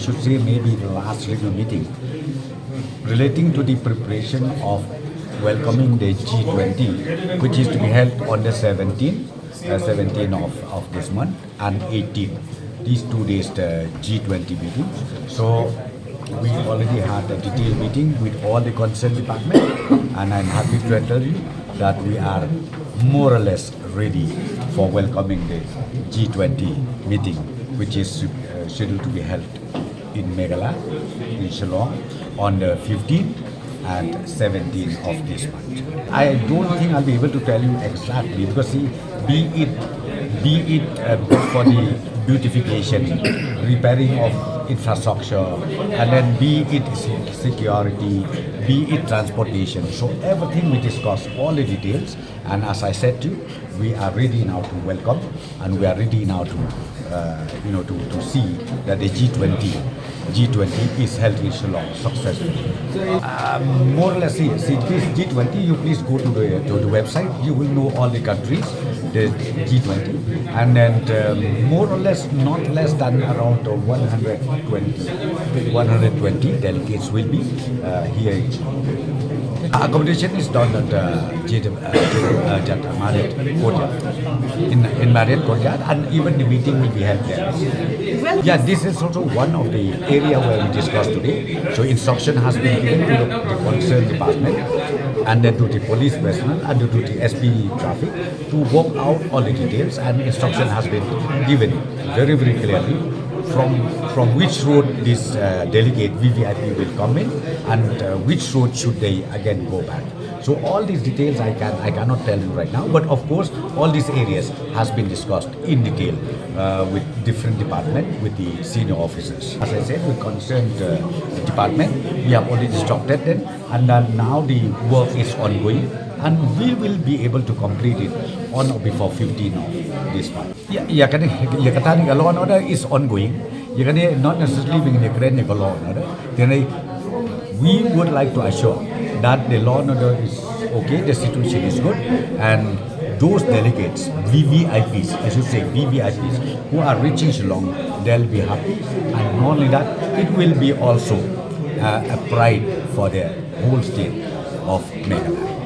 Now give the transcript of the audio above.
should say maybe the last review meeting, relating to the preparation of welcoming the G20, which is to be held on the 17th of this month and 18th. These 2 days the G20 meetings. So we already had a detailed meeting with all the concerned department, and I'm happy to tell you that we are more or less ready for welcoming the G20 meeting, which is scheduled to be held in Meghalaya, in Shillong, on the 15th and 17th of this month. I don't think I'll be able to tell you exactly because see, be it for the beautification, repairing of infrastructure, and then be it security, be it transportation. So everything we discussed, all the details, and as I said to you, we are ready now to welcome, and we are ready now to to see that the G20 is held in Shillong successfully. More or less, see this G20, you please go to the website, you will know all the countries, the G20, and then more or less, not less than around 120 delegates will be here in Shillong. Accommodation is done at Marriott Courtyard, in Marriott Courtyard, and even the meeting will be held there. Yeah, this is also one of the area where we discussed today. So instruction has been given to the concerned department, and then to the police personnel, and to the SP traffic to work out all the details, and instruction has been given very, very clearly from which road this delegate VVIP will come in, and which road should they again go back. So all these details I cannot tell you right now, but of course all these areas has been discussed in detail with different department, with the senior officers. As I said, with concerned department, we have already instructed them, and now the work is ongoing, and we will be able to complete it on or before 15th of this month. The law and order is ongoing. Not necessarily being the law and order. Then we would like to assure that the law and order is okay, the situation is good, and those delegates, VVIPs, I should say VVIPs, who are reaching Shillong, they'll be happy, and not only that, it will be also a pride for the whole state of Meghalaya.